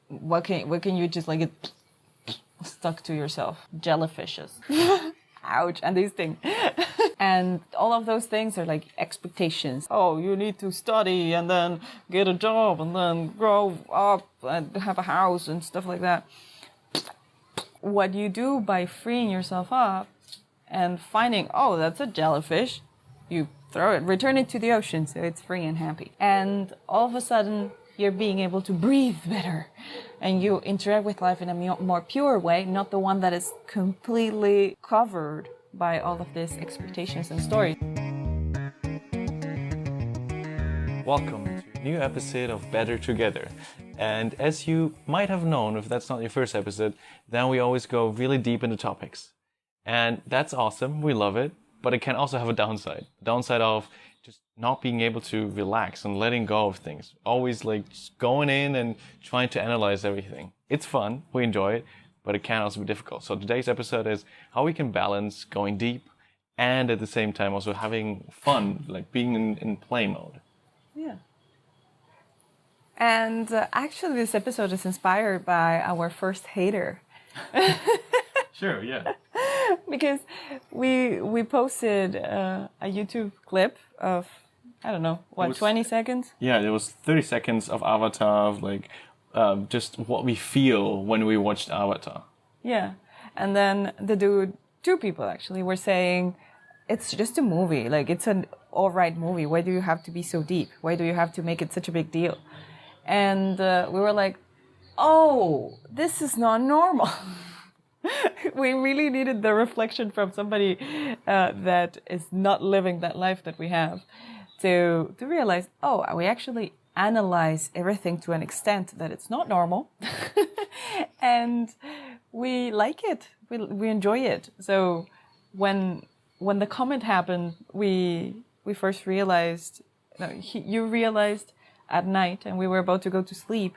what can you just like get stuck to yourself? Jellyfishes. Ouch. And these things. And all of those things are like expectations. Oh, you need to study and then get a job and then grow up and have a house and stuff like that. What you do by freeing yourself up and finding, oh, that's a jellyfish, you throw it, return it to the ocean so it's free and happy. And all of a sudden, you're being able to breathe better. And you interact with life in a more pure way, not the one that is completely covered by all of these expectations and stories. Welcome to a new episode of Better Together. And as you might have known, if that's not your first episode, then we always go really deep into topics. And that's awesome, we love it, but it can also have a downside. The downside of just not being able to relax and letting go of things. Always like just going in and trying to analyze everything. It's fun, we enjoy it, but it can also be difficult. So today's episode is how we can balance going deep and at the same time also having fun, like being in play mode. Yeah. And actually this episode is inspired by our first hater. Sure, yeah. Because we posted a YouTube clip of, I don't know, 20 seconds? Yeah, it was 30 seconds of Avatar, of like just what we feel when we watched Avatar. Yeah. And then two people actually, were saying, it's just a movie. Like, it's an alright movie. Why do you have to be so deep? Why do you have to make it such a big deal? And we were like, oh, this is not normal. We really needed the reflection from somebody that is not living that life that we have to realize, oh, we actually analyze everything to an extent that it's not normal. And we like it. We enjoy it. So when the comment happened, we first realized, you realized at night, and we were about to go to sleep,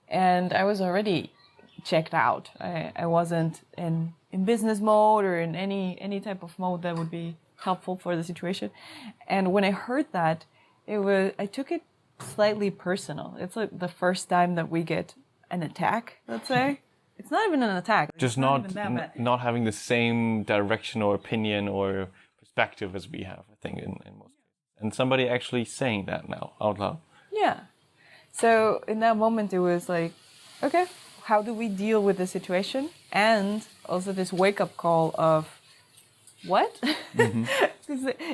and I was already checked out. I wasn't in business mode or in any type of mode that would be helpful for the situation. And when I heard that, I took it slightly personal. It's like the first time that we get an attack, let's say. It's not even an attack. Just not having the same direction or opinion or perspective as we have, I think, in most cases. And somebody actually saying that now out loud. Yeah. So in that moment, it was like, okay, how do we deal with the situation? And also this wake-up call of, what? Mm-hmm.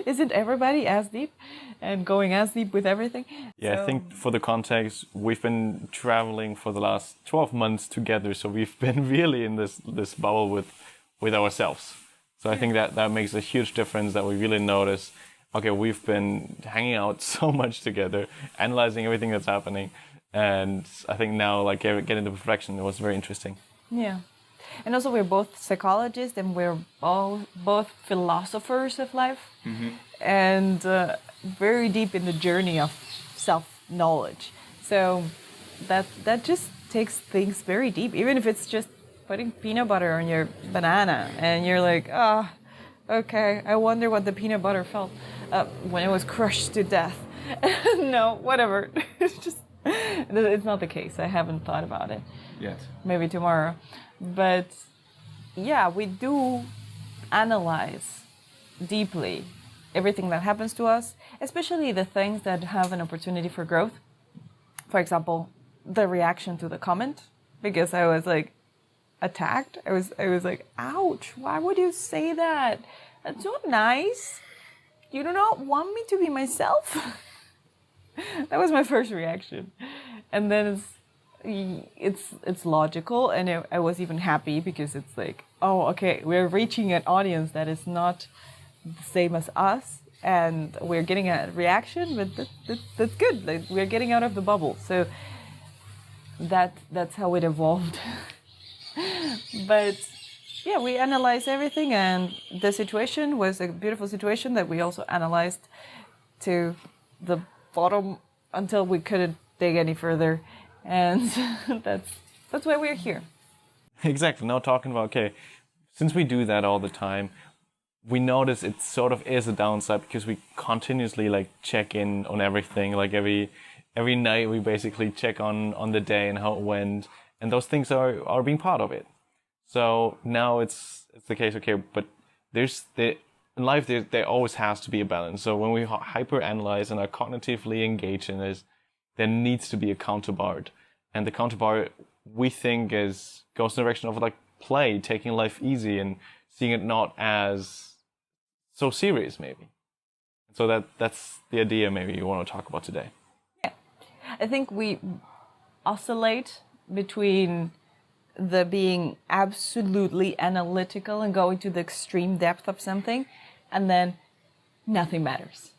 Isn't everybody as deep and going as deep with everything? Yeah, so, I think for the context, we've been traveling for the last 12 months together, so we've been really in this bubble with ourselves. So I think that makes a huge difference, that we really notice, okay, we've been hanging out so much together, analyzing everything that's happening. And I think now, like, getting the perfection, it was very interesting. Yeah. And also, we're both psychologists and we're both philosophers of life. Mm-hmm. And very deep in the journey of self-knowledge. So that just takes things very deep. Even if it's just putting peanut butter on your banana and you're like, okay, I wonder what the peanut butter felt when it was crushed to death. No, whatever. It's not the case. I haven't thought about it yet. Maybe tomorrow. But yeah, we do analyze deeply everything that happens to us, especially the things that have an opportunity for growth. For example, the reaction to the comment, because I was like attacked. I was like, ouch, why would you say that? That's not nice. You do not want me to be myself? That was my first reaction. And then it's logical, and I was even happy because it's like, oh, okay, we're reaching an audience that is not the same as us, and we're getting a reaction, but that's good. Like, we're getting out of the bubble. So that's how it evolved. But yeah, we analyzed everything, and the situation was a beautiful situation that we also analyzed to the bottom until we couldn't dig any further, and that's why we're here. Exactly. Now talking about, okay, since we do that all the time, we notice it sort of is a downside because we continuously like check in on everything. Like every night we basically check on the day and how it went, and those things are being part of it. So now it's the case, okay, but in life there always has to be a balance. So when we hyper-analyze and are cognitively engaged in this, there needs to be a counterpart. And the counterpart, we think, goes in the direction of like play, taking life easy and seeing it not as so serious, maybe. So that's the idea maybe you want to talk about today. Yeah. I think we oscillate between the being absolutely analytical and going to the extreme depth of something, and then nothing matters.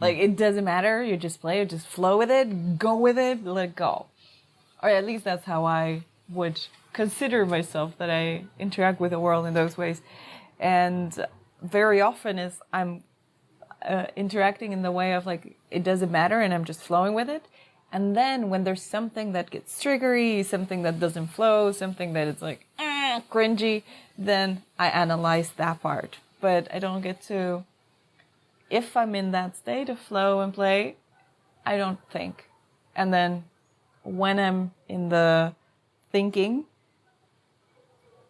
Like, it doesn't matter, you just play, you just flow with it, go with it, let it go. Or at least that's how I would consider myself, that I interact with the world in those ways. And very often I'm interacting in the way of like, it doesn't matter and I'm just flowing with it. And then when there's something that gets triggery, something that doesn't flow, something that is like cringy, then I analyze that part. But I don't get to, if I'm in that state of flow and play, I don't think. And then when I'm in the thinking,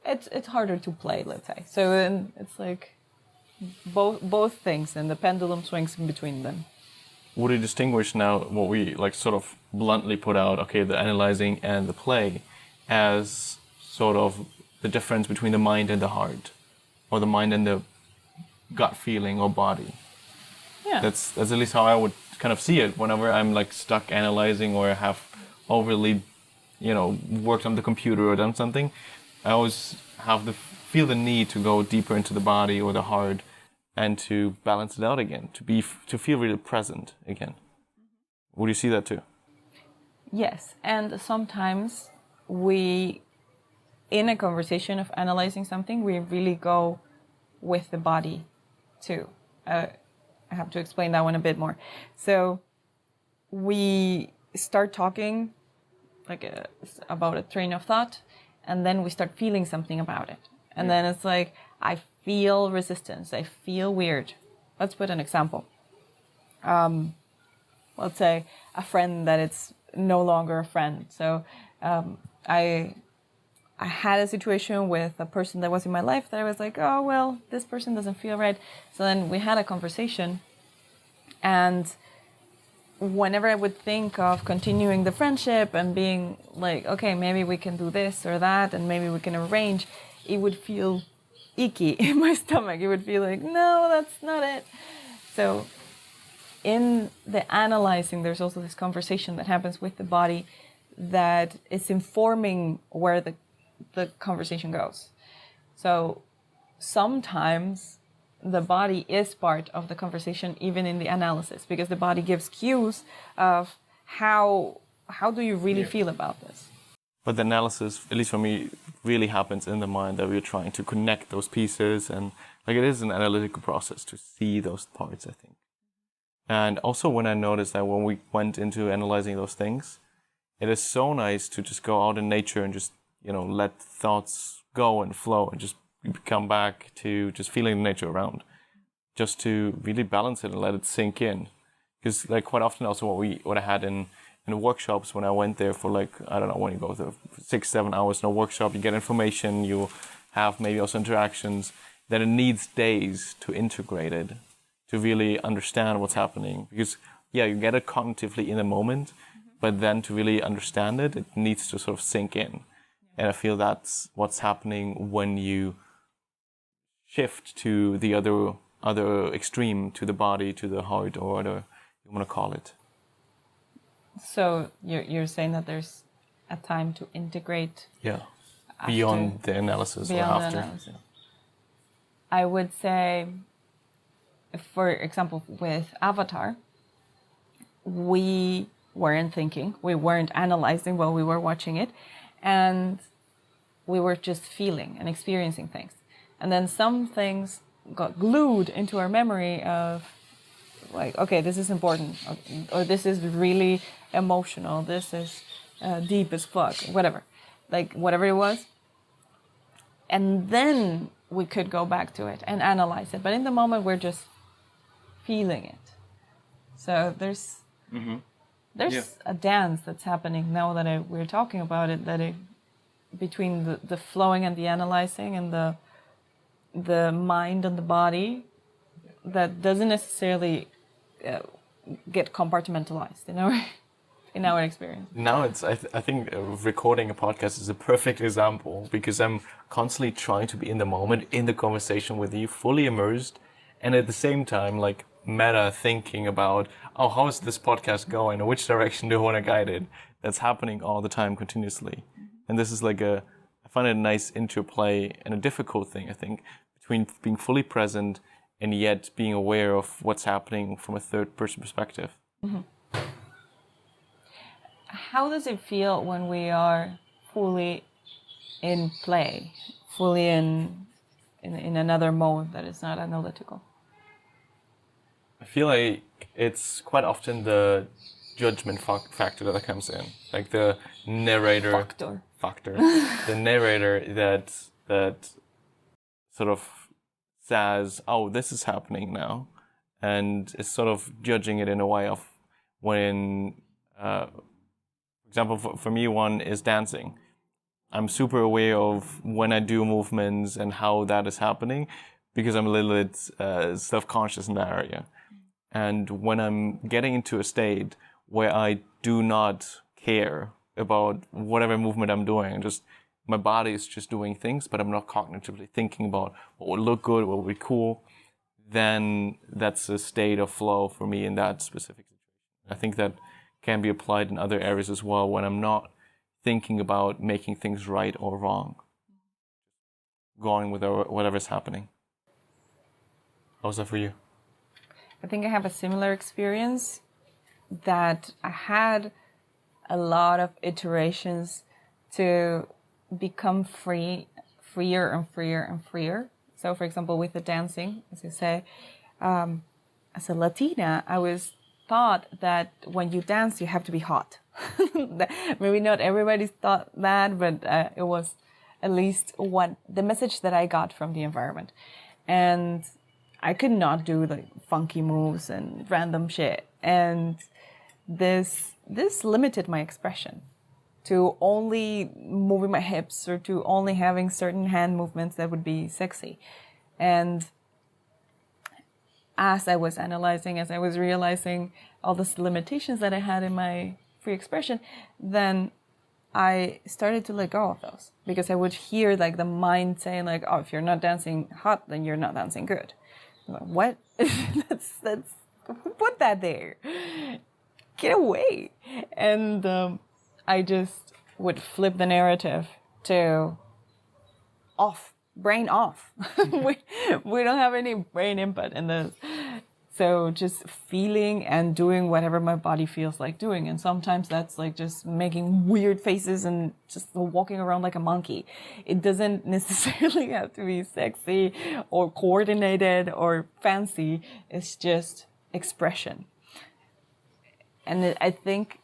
it's harder to play, let's say. So then it's like both things, and the pendulum swings in between them. Would you distinguish now what we like sort of bluntly put out, okay, the analyzing and the play, as sort of the difference between the mind and the heart, or the mind and the gut feeling or body? Yeah. That's at least how I would kind of see it whenever I'm like stuck analyzing or have overly, worked on the computer or done something. I always feel the need to go deeper into the body or the heart and to balance it out again, to feel really present again. Would you see that too? Yes, and sometimes we, in a conversation of analyzing something, we really go with the body too. I have to explain that one a bit more. So we start talking about a train of thought, and then we start feeling something about it. And then it's like, I feel resistance, I feel weird. Let's put an example. Let's say a friend that it's no longer a friend. So I had a situation with a person that was in my life that I was like, oh, well, this person doesn't feel right. So then we had a conversation, and whenever I would think of continuing the friendship and being like, okay, maybe we can do this or that, and maybe we can arrange, it would feel icky in my stomach. It would feel like, no, that's not it. So in the analyzing, there's also this conversation that happens with the body that is informing where the conversation goes. So sometimes the body is part of the conversation, even in the analysis, because the body gives cues of how do you really feel about this. But the analysis, at least for me, really happens in the mind, that we're trying to connect those pieces, and like it is an analytical process to see those parts, I think. And also when I noticed that when we went into analyzing those things, it is so nice to just go out in nature and just, let thoughts go and flow and just come back to just feeling the nature around, just to really balance it and let it sink in. Because like quite often also what I had in the workshops, when I went there for like, I don't know, when you go to 6-7 hours in a workshop, you get information, you have maybe also interactions, then it needs days to integrate it, to really understand what's happening. Because you get it cognitively in the moment, but then to really understand it, it needs to sort of sink in. And I feel that's what's happening when you shift to the other extreme, to the body, to the heart, or whatever you want to call it. So you're saying that there's a time to integrate. Yeah. Beyond the analysis or after. Analysis. I would say, for example, with Avatar, we weren't thinking, we weren't analyzing while we were watching it, and we were just feeling and experiencing things. And then some things got glued into our memory of like, okay, this is important, or this is really emotional, this is deep as fuck, whatever it was. And then we could go back to it and analyze it. But in the moment, we're just feeling it. So there's a dance that's happening now that we're talking about it, that between the flowing and the analyzing, and the mind and the body, that doesn't necessarily get compartmentalized in our experience. Now I think recording a podcast is a perfect example, because I'm constantly trying to be in the moment, in the conversation with you, fully immersed, and at the same time like meta thinking about, oh, how is this podcast going, or which direction do I want to guide it? That's happening all the time, continuously. And this is like I find it a nice interplay, and a difficult thing, I think, between being fully present and yet being aware of what's happening from a third person perspective. Mm-hmm. How does it feel when we are fully in play, fully in another mode that is not analytical? I feel like it's quite often the judgment factor that comes in, like the narrator factor, the narrator that sort of says, oh, this is happening now, and is sort of judging it in a way of when, for example, for me, one is dancing. I'm super aware of when I do movements and how that is happening, because I'm a little bit self-conscious in that area. And when I'm getting into a state where I do not care about whatever movement I'm doing, just my body is just doing things, but I'm not cognitively thinking about what would look good, what would be cool, then that's a state of flow for me in that specific situation. I think that can be applied in other areas as well, when I'm not thinking about making things right or wrong, going with whatever's happening. How's that for you? I think I have a similar experience, that I had a lot of iterations to become freer and freer and freer. So, for example, with the dancing, as you say, as a Latina, I was taught that when you dance, you have to be hot. Maybe not everybody thought that, but it was at least what the message that I got from the environment. And I could not do like funky moves and random shit. And this limited my expression to only moving my hips, or to only having certain hand movements that would be sexy. And as I was analyzing, as I was realizing all the limitations that I had in my free expression, then I started to let go of those, because I would hear like the mind saying like, oh, if you're not dancing hot, then you're not dancing good. I'm like, what? that's put that there. Get away. And I just would flip the narrative to off, brain off. we don't have any brain input in this. So just feeling and doing whatever my body feels like doing. And sometimes that's like just making weird faces and just walking around like a monkey. It doesn't necessarily have to be sexy or coordinated or fancy. It's just expression. And I think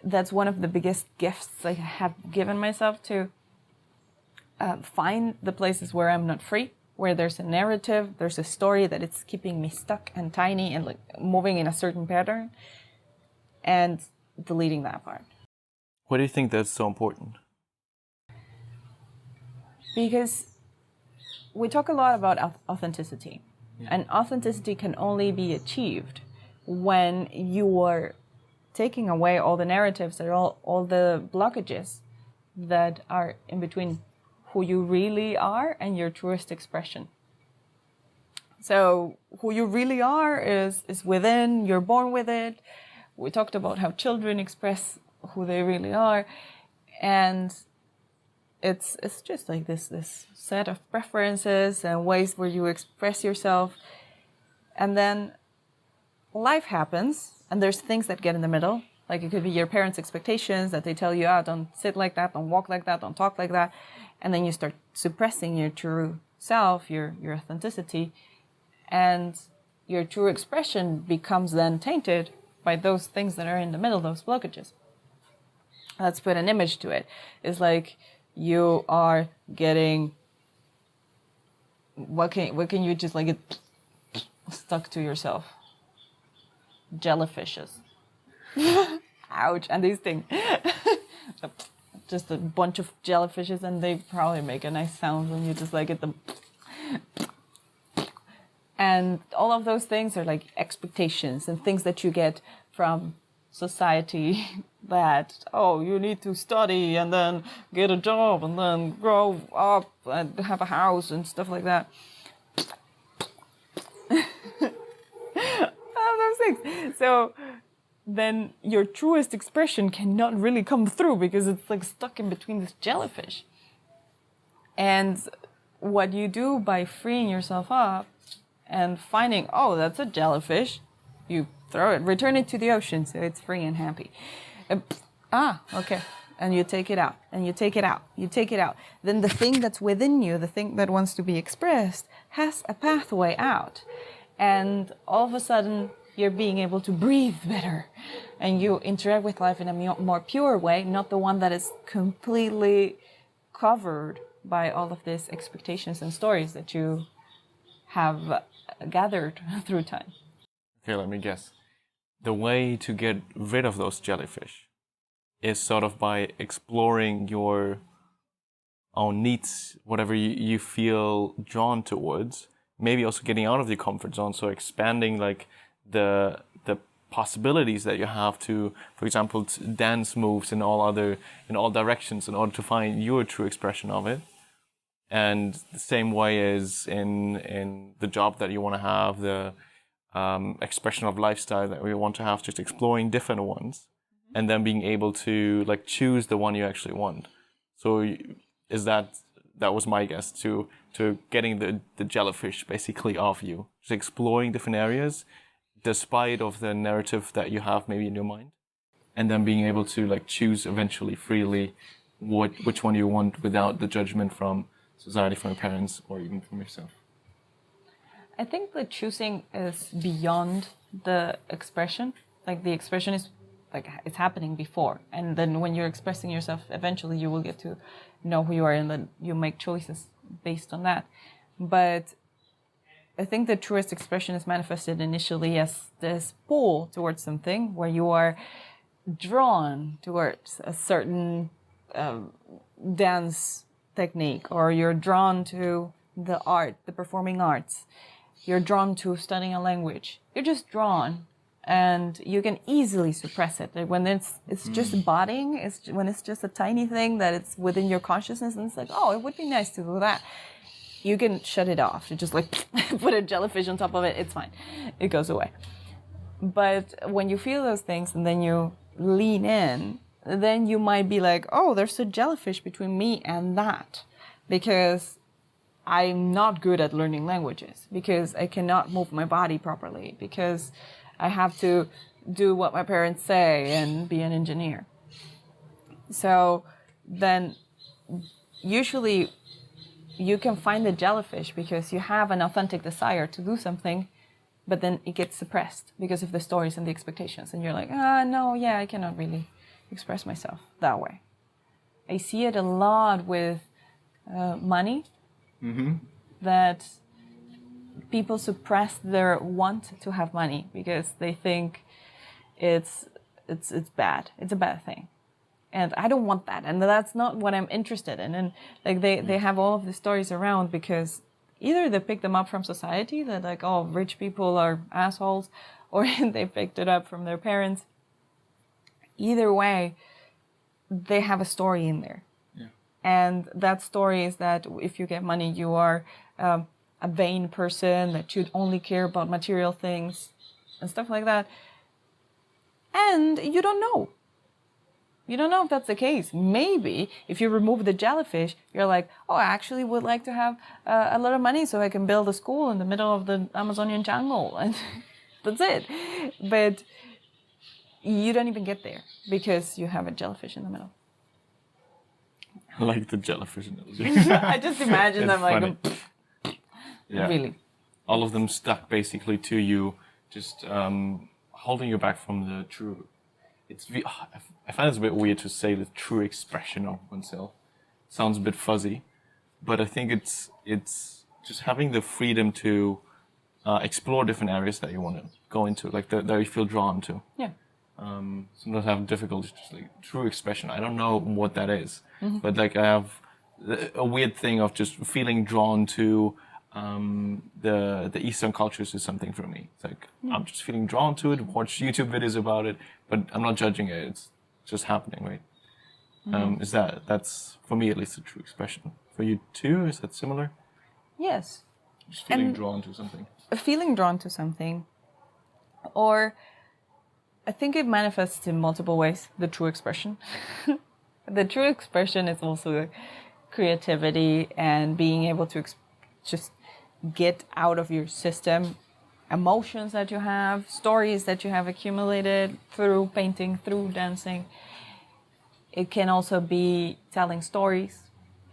that's one of the biggest gifts I have given myself, to find the places where I'm not free, where there's a narrative, there's a story that it's keeping me stuck and tiny and like moving in a certain pattern, and deleting that part. Why do you think that's so important? Because we talk a lot about authenticity, and authenticity can only be achieved when you are taking away all the narratives and all the blockages that are in between who you really are and your truest expression. So who you really are is within, you're born with it. We talked about how children express who they really are, and it's just like this set of preferences and ways where you express yourself, and then life happens, and there's things that get in the middle. Like it could be your parents' expectations that they tell you, don't sit like that, don't walk like that, don't talk like that. And then you start suppressing your true self, your authenticity. And your true expression becomes then tainted by those things that are in the middle, those blockages. Let's put an image to it. It's like you are getting, what can you just like get stuck to yourself? Jellyfishes. Ouch. And these things. just a bunch of jellyfishes, and they probably make a nice sound when you just like get them. And all of those things are like expectations and things that you get from society that, oh, you need to study and then get a job and then grow up and have a house and stuff like that. All those things. So then your truest expression cannot really come through because it's like stuck in between this jellyfish. And what you do by freeing yourself up and finding, oh, that's a jellyfish, you throw it, return it to the ocean so it's free and happy. Okay. And you take it out, and you take it out, you take it out. Then the thing that's within you, the thing that wants to be expressed, has a pathway out. And all of a sudden, you're being able to breathe better. And you interact with life in a more pure way, not the one that is completely covered by all of these expectations and stories that you have gathered through time. Okay, let me guess. The way to get rid of those jellyfish is sort of by exploring your own needs, whatever you feel drawn towards. Maybe also getting out of your comfort zone, so expanding like the possibilities that you have to, for example, dance moves in all directions in order to find your true expression of it. And the same way as in the job that you want to have, the expression of lifestyle that we want to have, just exploring different ones, and then being able to like choose the one you actually want. So is that was my guess to getting the jellyfish basically off you, just exploring different areas despite of the narrative that you have maybe in your mind, and then being able to like choose eventually freely which one you want without the judgment from society, from your parents, or even from yourself. I think the choosing is beyond the expression. Like the expression is like it's happening before, and then when you're expressing yourself, eventually you will get to know who you are, and then you make choices based on that. But I think the truest expression is manifested initially as this pull towards something where you are drawn towards a certain dance technique, or you're drawn to the art, the performing arts. You're drawn to studying a language. You're just drawn, and you can easily suppress it. Like when it's just bodying, when it's just a tiny thing that it's within your consciousness, and it's like, oh, it would be nice to do that. You can shut it off. You just like put a jellyfish on top of it. It's fine. It goes away. But when you feel those things and then you lean in, then you might be like, oh, there's a jellyfish between me and that, because I'm not good at learning languages, because I cannot move my body properly, because I have to do what my parents say and be an engineer. So then usually you can find the jellyfish because you have an authentic desire to do something, but then it gets suppressed because of the stories and the expectations. And you're like, no, yeah, I cannot really express myself that way. I see it a lot with money, that people suppress their want to have money because they think it's bad. It's a bad thing. And I don't want that. And that's not what I'm interested in. And like they have all of the stories around because either they pick them up from society, that like, oh, rich people are assholes, or they picked it up from their parents. Either way, they have a story in there. Yeah. And that story is that if you get money, you are a vain person, that you only care about material things and stuff like that. And you don't know. You don't know if that's the case. Maybe if you remove the jellyfish, you're like, oh, I actually would like to have a lot of money so I can build a school in the middle of the Amazonian jungle. And that's it. But you don't even get there because you have a jellyfish in the middle. I like the jellyfish analogy. I just imagine them like, yeah. Really. All of them stuck basically to you, just holding you back from the true. I find it's a bit weird to say the true expression of oneself. It sounds a bit fuzzy, but I think it's just having the freedom to explore different areas that you want to go into, like that you feel drawn to. Yeah. sometimes I have difficulty just like true expression. I don't know what that is, but like I have a weird thing of just feeling drawn to the Eastern cultures is something for me. It's like I'm just feeling drawn to it. Watch YouTube videos about it, but I'm not judging it. It's just happening, right? That's for me at least a true expression. For you too, is that similar? Yes. Just feeling drawn to something. Feeling drawn to something, or I think it manifests in multiple ways. The true expression. The true expression is also creativity and being able to just get out of your system emotions that you have, stories that you have accumulated through painting, through dancing. It can also be telling stories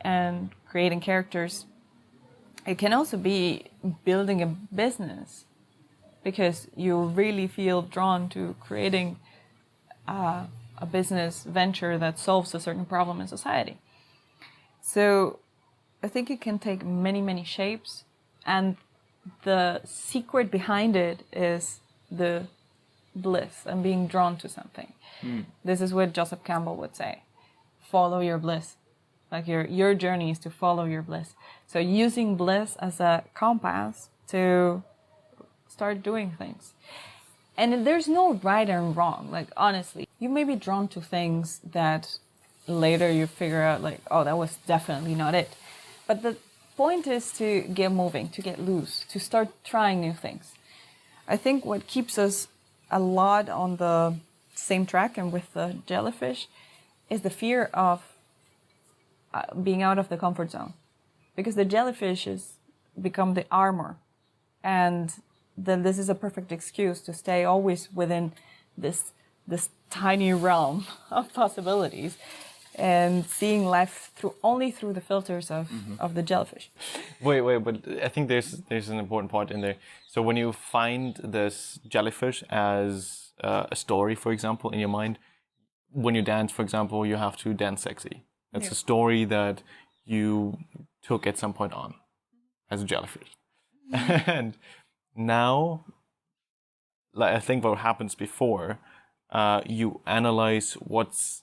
and creating characters. It can also be building a business because you really feel drawn to creating a business venture that solves a certain problem in society. So I think it can take many, many shapes, and the secret behind it is the bliss and being drawn to something. This is what Joseph Campbell would say: follow your bliss. Like your journey is to follow your bliss. So using bliss as a compass to start doing things. And there's no right and wrong. Like, honestly, you may be drawn to things that later you figure out, like, oh, that was definitely not it. But the point is to get moving, to get loose, to start trying new things. I think what keeps us a lot on the same track and with the jellyfish is the fear of being out of the comfort zone. Because the jellyfish has become the armor. And then this is a perfect excuse to stay always within this tiny realm of possibilities and seeing life only through the filters of the jellyfish. Wait, but I think there's an important part in there. So when you find this jellyfish as a story, for example, in your mind, when you dance, for example, you have to dance sexy. That's a story that you took at some point on as a jellyfish. And now, like, I think what happens before, you analyze what's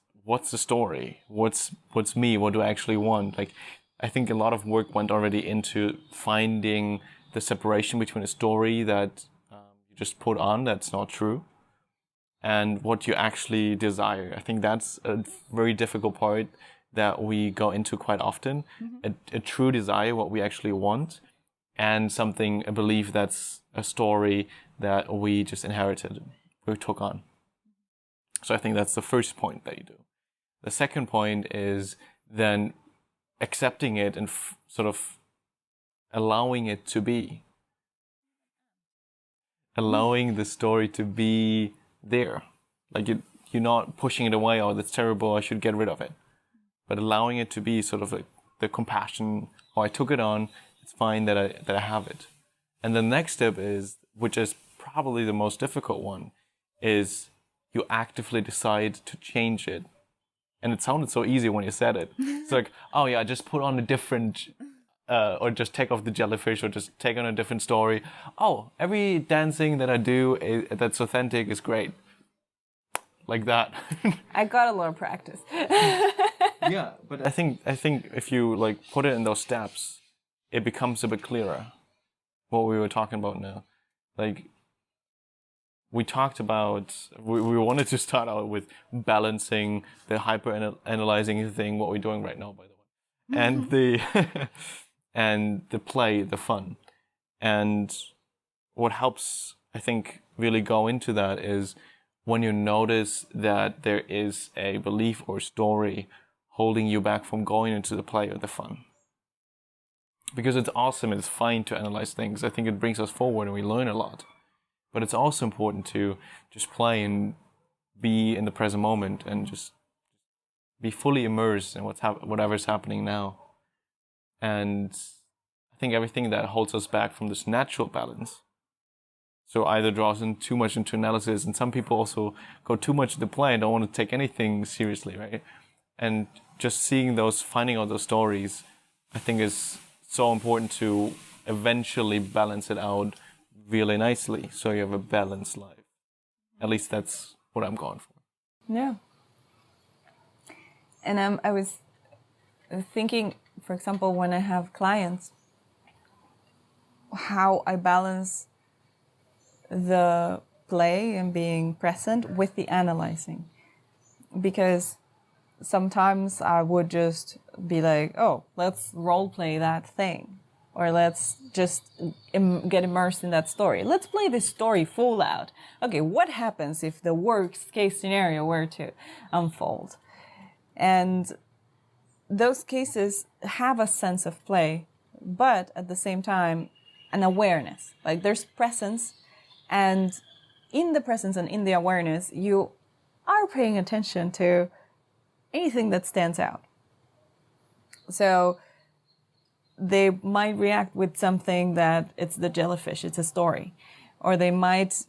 the story, what's me, what do I actually want. Like, I think a lot of work went already into finding the separation between a story that you just put on that's not true and what you actually desire. I think that's a very difficult part that we go into quite often. A true desire, what we actually want, and a belief that's a story that we just inherited, we took on. So I think that's the first point that you do. The second point is then accepting it and sort of allowing it to be. Allowing the story to be there. Like you're not pushing it away, oh, that's terrible, I should get rid of it. But allowing it to be sort of like the compassion, oh, I took it on, it's fine that I have it. And the next step is, which is probably the most difficult one, is you actively decide to change it. And it sounded so easy when you said it. It's like, oh yeah, just put on a different, or just take off the jellyfish, or just take on a different story. Oh, every dancing that I do that's authentic is great. Like that. I got a lot of practice. Yeah, but I think if you like put it in those steps, it becomes a bit clearer. What we were talking about now, like we talked about, we wanted to start out with balancing the hyper-analyzing thing, what we're doing right now, by the way, and and the play, the fun, and what helps, I think, really go into that is when you notice that there is a belief or story holding you back from going into the play or the fun. Because it's awesome, it's fine to analyze things. I think it brings us forward and we learn a lot. But it's also important to just play and be in the present moment and just be fully immersed in whatever's happening now. And I think everything that holds us back from this natural balance, so either draws in too much into analysis, and some people also go too much into play and don't want to take anything seriously, right? And just finding out those stories, I think is so important to eventually balance it out really nicely, so you have a balanced life. At least that's what I'm going for. Yeah. And I was thinking, for example, when I have clients, how I balance the play and being present with the analyzing. Because sometimes I would just be like, oh, let's role play that thing. Or let's just get immersed in that story. Let's play this story full out. Okay, what happens if the worst case scenario were to unfold? And those cases have a sense of play, but at the same time, an awareness. Like there's presence, and in the presence and in the awareness, you are paying attention to anything that stands out. So they might react with something that it's the jellyfish, it's a story. Or they might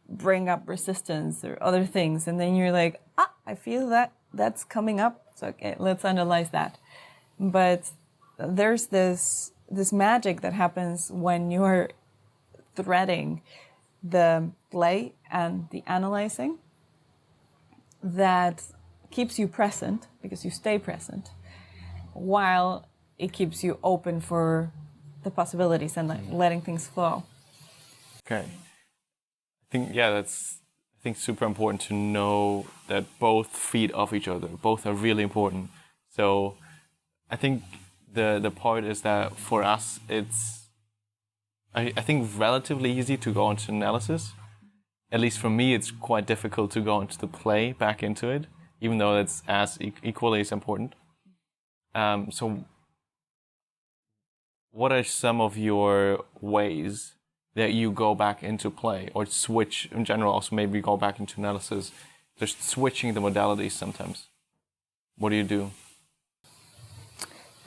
bring up resistance or other things. And then you're like, I feel that's coming up. So okay, let's analyze that. But there's this magic that happens when you're threading the play and the analyzing that keeps you present, because you stay present, while it keeps you open for the possibilities and like letting things flow. Okay. That's super important to know that both feed off each other. Both are really important. So I think the part is that for us, it's, I think, relatively easy to go into analysis. At least for me, it's quite difficult to go into the play, back into it, even though it's as equally as important. So what are some of your ways that you go back into play, or switch in general, also maybe go back into analysis, just switching the modalities sometimes? What do you do?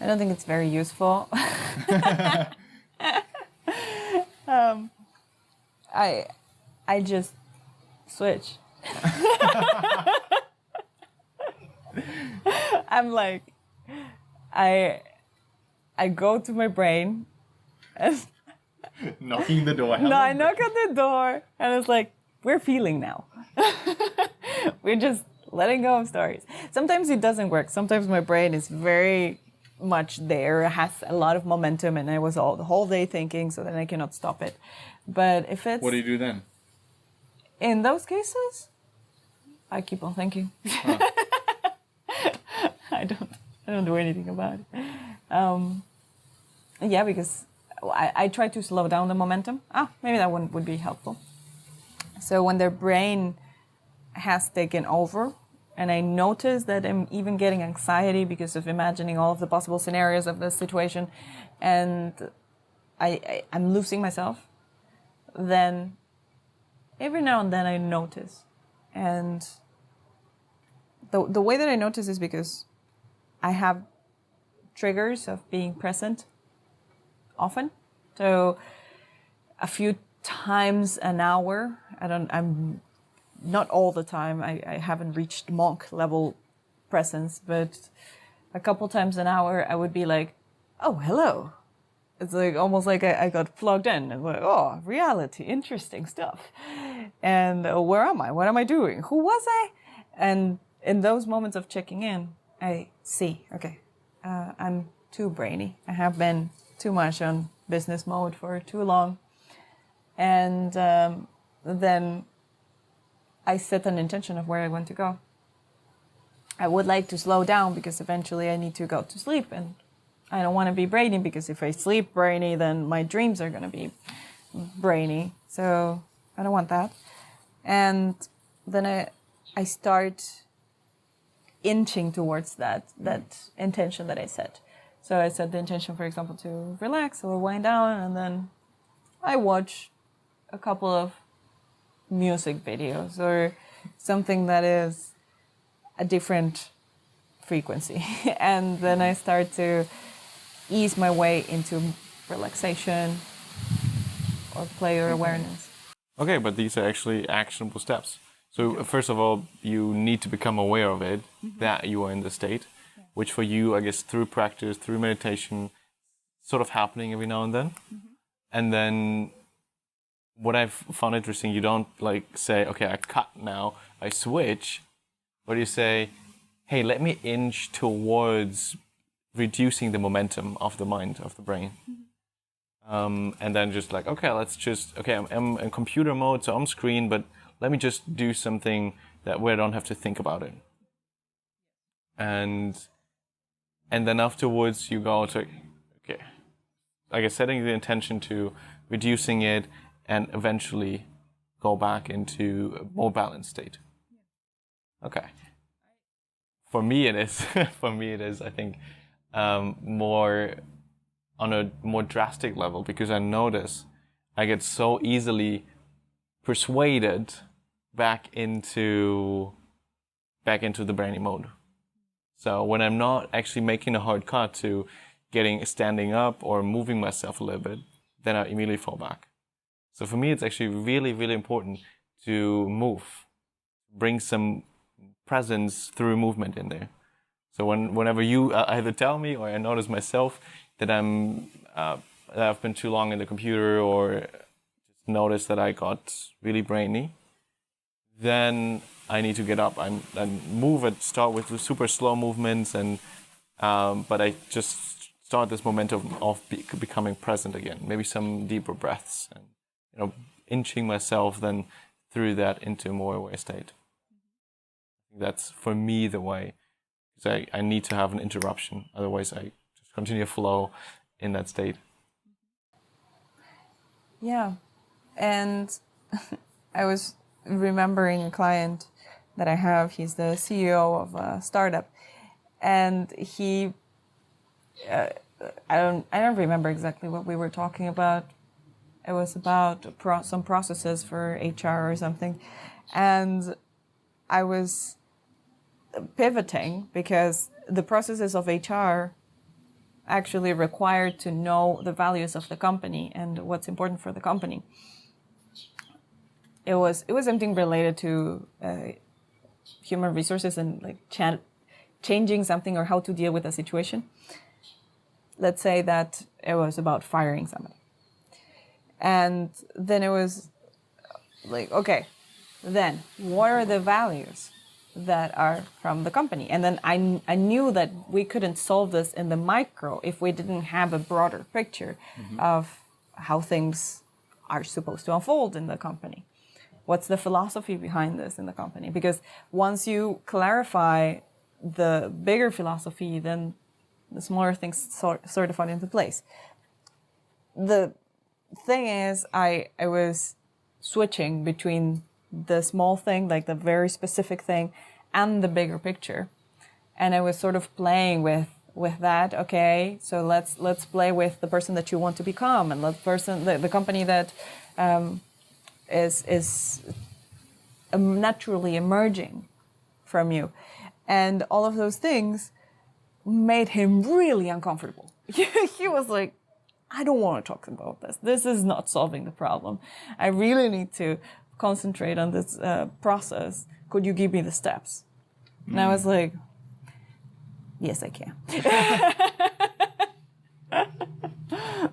I don't think it's very useful. I just switch. I'm like, I go to my brain and Knocking the door. no, I knock on the door and it's like, we're feeling now. We're just letting go of stories. Sometimes it doesn't work. Sometimes my brain is very much there. It has a lot of momentum and I was the whole day thinking, so then I cannot stop it. But if it's... What do you do then? In those cases, I keep on thinking. Huh. I don't do anything about it. Yeah, because I try to slow down the momentum. Maybe that one would be helpful. So when their brain has taken over, and I notice that I'm even getting anxiety because of imagining all of the possible scenarios of the situation, and I'm losing myself, then every now and then I notice. And the way that I notice is because I have triggers of being present often. So a few times an hour, I'm not all the time, I haven't reached monk level presence, but a couple times an hour I would be like, oh, hello. It's like almost like I got plugged in and like, oh, reality, interesting stuff. And where am I? What am I doing? Who was I? And in those moments of checking in, I see, okay, I'm too brainy. I have been too much on business mode for too long. And then I set an intention of where I want to go. I would like to slow down because eventually I need to go to sleep, and I don't want to be brainy because if I sleep brainy, then my dreams are going to be brainy. So I don't want that. And then I start inching towards that intention that I set. So I set the intention, for example, to relax or wind down, and then I watch a couple of music videos or something that is a different frequency. And then I start to ease my way into relaxation or play or awareness. Okay, but these are actually actionable steps. So first of all, you need to become aware of it, that you are in the state, which for you, I guess, through practice, through meditation, sort of happening every now and then. And then what I've found interesting, you don't like say, okay, I cut now, I switch, or do you say, hey, let me inch towards reducing the momentum of the mind, of the brain? And then just like, okay, I'm in computer mode, so I'm screen, but let me just do something where I don't have to think about it. And then afterwards you go to, okay, I guess setting the intention to reducing it and eventually go back into a more balanced state. Okay. For me it is, I think, more on a more drastic level, because I notice I get so easily persuaded back into the brainy mode. So when I'm not actually making a hard cut to standing up or moving myself a little bit, then I immediately fall back. So for me, it's actually really, really important to move, bring some presence through movement in there. So whenever you either tell me or I notice myself that I've been too long in the computer, or just notice that I got really brainy, then I need to get up and move it. Start with the super slow movements, but I just start this momentum of becoming present again. Maybe some deeper breaths, and inching myself then through that into a more aware state. That's for me the way. Because I need to have an interruption, otherwise I just continue to flow in that state. Yeah, and I was remembering a client that I have. He's the CEO of a startup, and he, I don't remember exactly what we were talking about. It was about some processes for HR or something, and I was pivoting because the processes of HR actually required to know the values of the company and what's important for the company. It was something related to human resources and like changing something or how to deal with a situation. Let's say that it was about firing somebody. And then it was like, okay, then what are the values that are from the company? And then I knew that we couldn't solve this in the micro if we didn't have a broader picture of how things are supposed to unfold in the company. What's the philosophy behind this in the company? Because once you clarify the bigger philosophy, then the smaller things sort of fall into place. The thing is, I was switching between the small thing, like the very specific thing, and the bigger picture. And I was sort of playing with that. Okay, so let's play with the person that you want to become, and the company that is naturally emerging from you. And all of those things made him really uncomfortable. He was like, I don't want to talk about this. This is not solving the problem. I really need to concentrate on this process. Could you give me the steps? And I was like, yes, I can.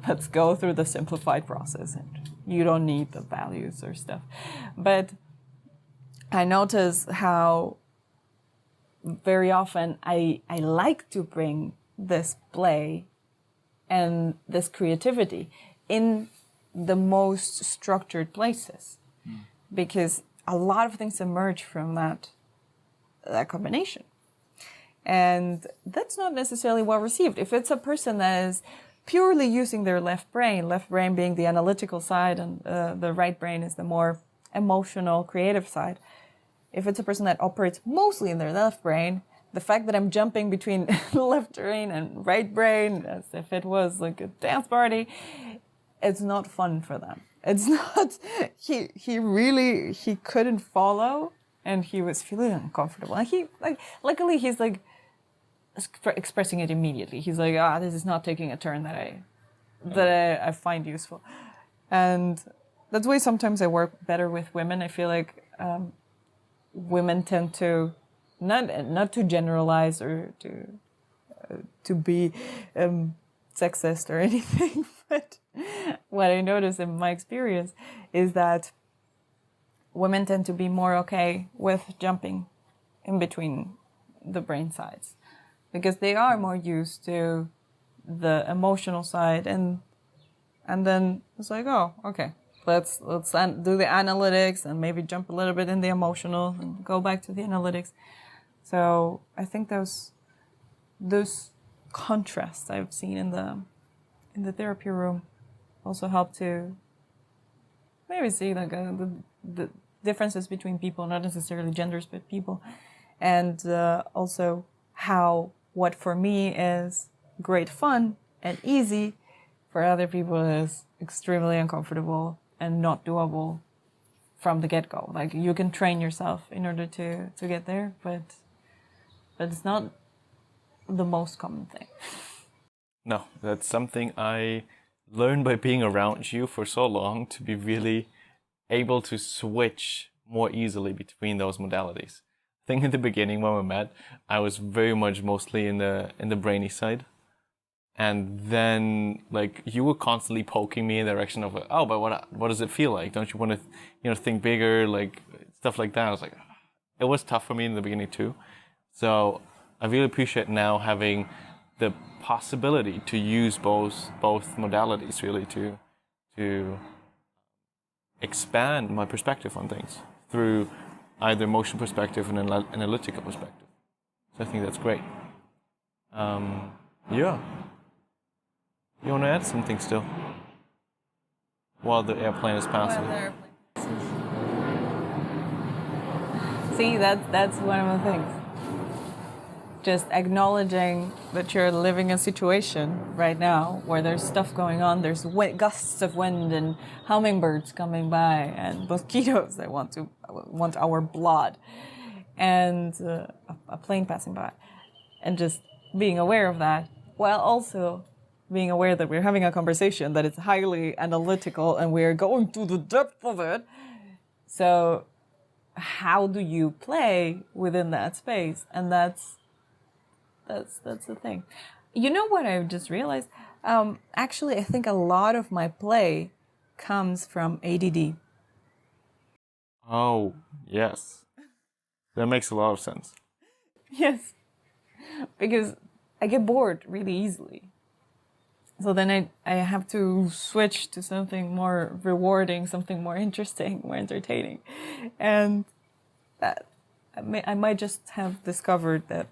Let's go through the simplified process, and you don't need the values or stuff. But I notice how very often I like to bring this play and this creativity in the most structured places, because a lot of things emerge from that combination. And that's not necessarily well received. If it's a person that is purely using their left brain being the analytical side, and the right brain is the more emotional, creative side. If it's a person that operates mostly in their left brain, the fact that I'm jumping between left brain and right brain as if it was like a dance party, it's not fun for them. It's not, he couldn't follow, and he was feeling uncomfortable. And luckily he's like expressing it immediately. He's like, this is not taking a turn that I find useful. And that's why sometimes I work better with women. I feel like women tend to not to generalize or to be sexist or anything, but what I notice in my experience is that women tend to be more okay with jumping in between the brain sides because they are more used to the emotional side, and then it's like, oh, okay, let's do the analytics and maybe jump a little bit in the emotional and go back to the analytics. So I think those contrasts I've seen in the therapy room also help to maybe see like the differences between people, not necessarily genders, but people, and also how what for me is great fun and easy for other people is extremely uncomfortable and not doable from the get-go. Like you can train yourself in order to get there, but it's not the most common thing. No, that's something I learned by being around you for so long, to be really able to switch more easily between those modalities. I think in the beginning when we met, I was very much mostly in the brainy side. And then like you were constantly poking me in the direction of, oh, but what does it feel like? Don't you want to think bigger, like stuff like that? I was like, it was tough for me in the beginning too. So I really appreciate now having the possibility to use both modalities really to expand my perspective on things through either emotional perspective and analytical perspective. So I think that's great. Yeah. You want to add something still? While the airplane is passing. See, that's one of the things. Just acknowledging that you're living a situation right now where there's stuff going on. There's gusts of wind and hummingbirds coming by and mosquitoes that want our blood, and a plane passing by, and just being aware of that while also being aware that we're having a conversation that is highly analytical and we're going to the depth of it. So how do you play within that space? And that's the thing. You know what I just realized? Actually, I think a lot of my play comes from ADD. Oh, yes. That makes a lot of sense. Yes. Because I get bored really easily. So then I have to switch to something more rewarding, something more interesting, more entertaining. And that I might just have discovered that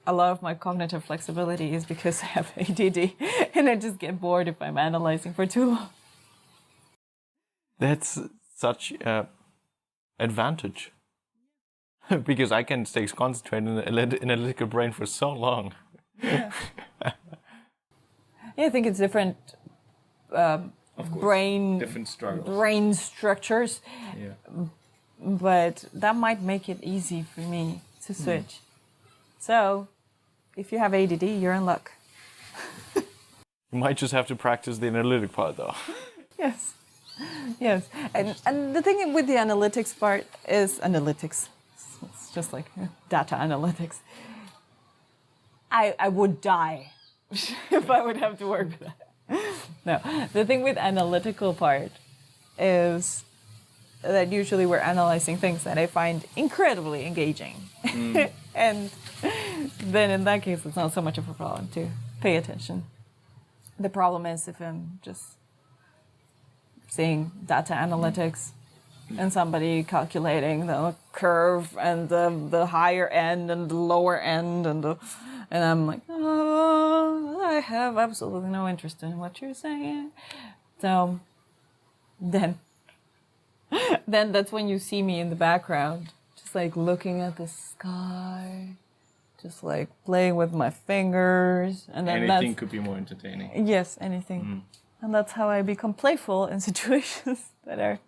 a lot of my cognitive flexibility is because I have ADD and I just get bored if I'm analyzing for too long. That's such an advantage. Because I can stay concentrated in an analytical brain for so long. Yeah. Yeah, I think it's different Different struggles. brain structures. Yeah. But that might make it easy for me to switch. So, if you have ADD, you're in luck. You might just have to practice the analytic part, though. Yes. Yes. And the thing with the analytics part is analytics. It's just like data analytics. I would die if I would have to work with that. No. The thing with analytical part is that usually we're analyzing things that I find incredibly engaging. And then in that case, it's not so much of a problem to pay attention. The problem is if I'm just seeing data analytics and somebody calculating the curve and the higher end and the lower end and I'm like, oh, I have absolutely no interest in what you're saying. So then that's when you see me in the background, just like looking at the sky, just like playing with my fingers. And then anything could be more entertaining. Yes, anything. And that's how I become playful in situations that are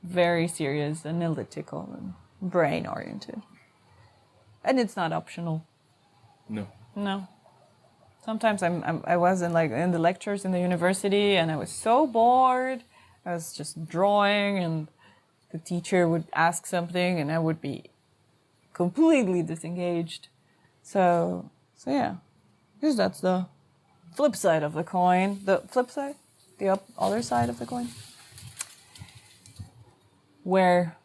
very serious, analytical, and brain-oriented. And it's not optional. No. No. Sometimes I was in the lectures in the university, and I was so bored. I was just drawing, and the teacher would ask something, and I would be completely disengaged. So yeah, because that's the flip side of the coin. The flip side, the other side of the coin. where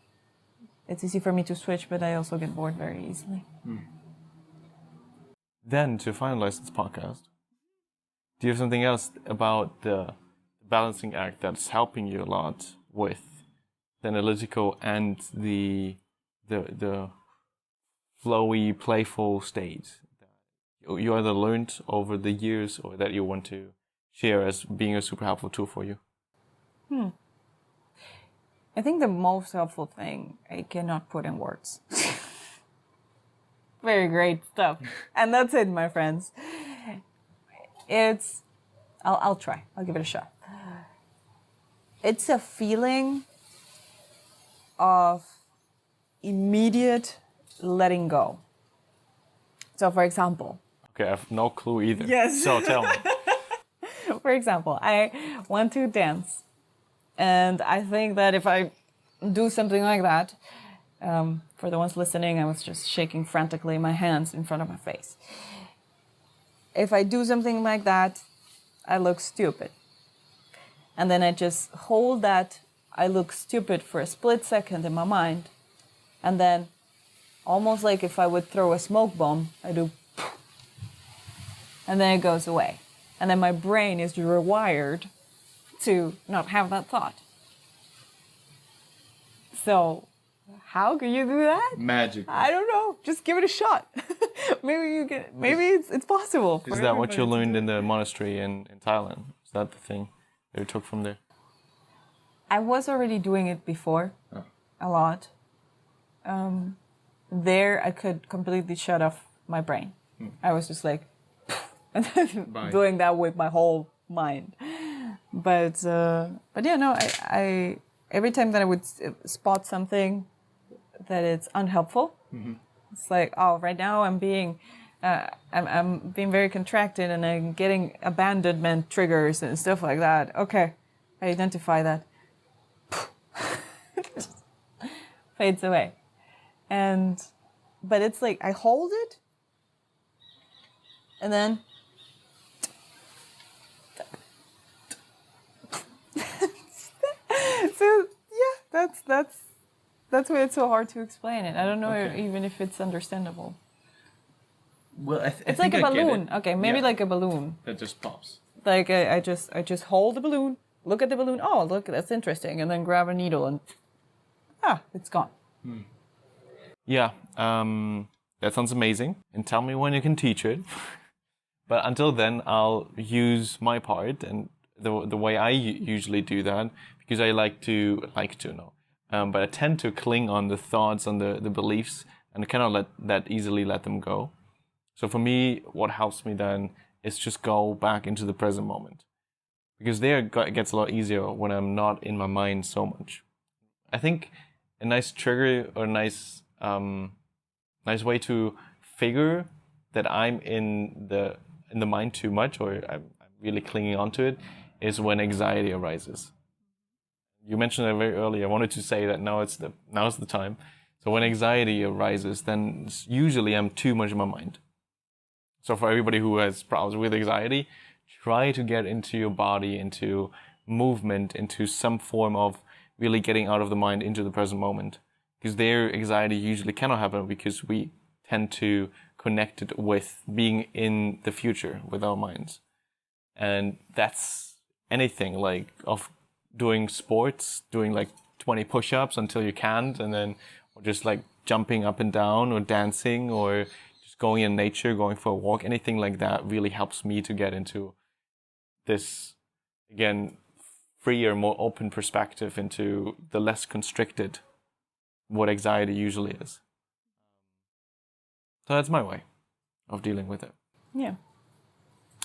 it's easy for me to switch, but I also get bored very easily. Then, to finalize this podcast, do you have something else about the balancing act that's helping you a lot with the analytical and the flowy, playful state that you either learned over the years or that you want to share as being a super helpful tool for you? I think the most helpful thing I cannot put in words. Very great stuff. And that's it, my friends. I'll try. I'll give it a shot. It's a feeling of immediate letting go. So, for example. Okay, I have no clue either. Yes. So tell me. For example, I want to dance. And I think that if I do something like that, for the ones listening, I was just shaking frantically my hands in front of my face. If I do something like that, I look stupid. And then I just hold that I look stupid for a split second in my mind. And then, almost like if I would throw a smoke bomb, I do, and then it goes away. And then my brain is rewired to not have that thought. So, how can you do that? Magic. I don't know. Just give it a shot. Maybe it's possible. Is that what you learned in the monastery in Thailand? Is that the thing that you took from there? I was already doing it before, a lot. There, I could completely shut off my brain. I was just like, and then doing that with my whole mind. But yeah, no, I every time that I would spot something that it's unhelpful, it's like, oh, right now I'm being very contracted and I'm getting abandonment triggers and stuff like that. Okay, I identify that. Fades away. But it's like I hold it and then so yeah, that's why it's so hard to explain it. I don't know even if it's understandable. Well, it's like a balloon. Okay, maybe like a balloon that just pops. Like I just hold the balloon, look at the balloon. Oh, look, that's interesting, and then grab a needle and it's gone. Yeah, that sounds amazing. And tell me when you can teach it. But until then, I'll use my part and the way I usually do that, because I like to know. But I tend to cling on the thoughts, on the beliefs, and I cannot easily let them go. So for me, what helps me then is just go back into the present moment. Because there it gets a lot easier when I'm not in my mind so much. I think a nice trigger or nice way to figure that I'm in the mind too much, or I'm really clinging onto it, is when anxiety arises. You mentioned it very early. I wanted to say that now's the time. So when anxiety arises, then usually I'm too much in my mind. So for everybody who has problems with anxiety, try to get into your body, into movement, into some form of really getting out of the mind into the present moment. Because their anxiety usually cannot happen because we tend to connect it with being in the future with our minds. And that's anything, like of doing sports, doing like 20 push-ups until you can't, and then or just like jumping up and down or dancing or just going in nature, going for a walk, anything like that really helps me to get into this, again, freer, more open perspective into the less constricted what anxiety usually is. So that's my way of dealing with it. Yeah.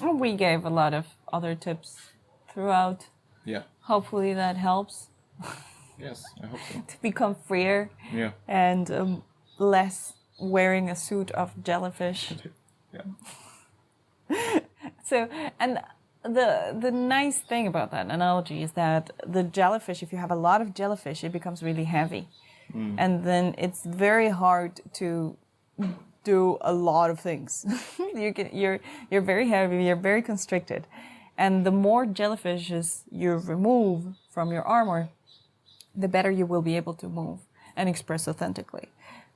We gave a lot of other tips throughout. Yeah. Hopefully that helps. Yes, I hope so. To become freer. Yeah. And less wearing a suit of jellyfish. Yeah. So, and the nice thing about that analogy is that the jellyfish, if you have a lot of jellyfish, it becomes really heavy. And then it's very hard to do a lot of things. You're very heavy, you're very constricted. And the more jellyfishes you remove from your armor, the better you will be able to move and express authentically.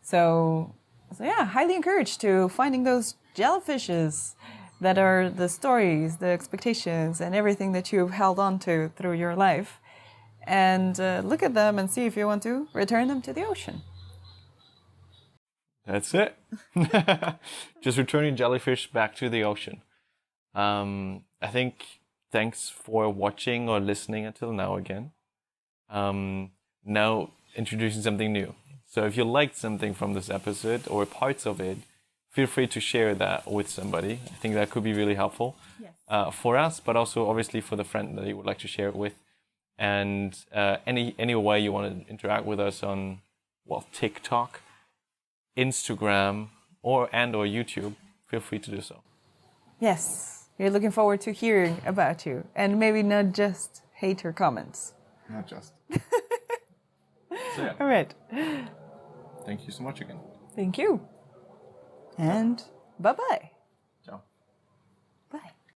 So yeah, highly encouraged to finding those jellyfishes that are the stories, the expectations, and everything that you've held on to through your life. And look at them and see if you want to return them to the ocean. That's it. Just returning jellyfish back to the ocean. I think thanks for watching or listening until now again. Now introducing something new. So if you liked something from this episode or parts of it, feel free to share that with somebody. I think that could be really helpful for us, but also obviously for the friend that you would like to share it with. And any way you want to interact with us on, well, TikTok, Instagram, or YouTube, feel free to do so. Yes, we're looking forward to hearing about you, and maybe not just hater comments. Not just. So yeah, All right. thank you so much again. Thank you. And bye-bye.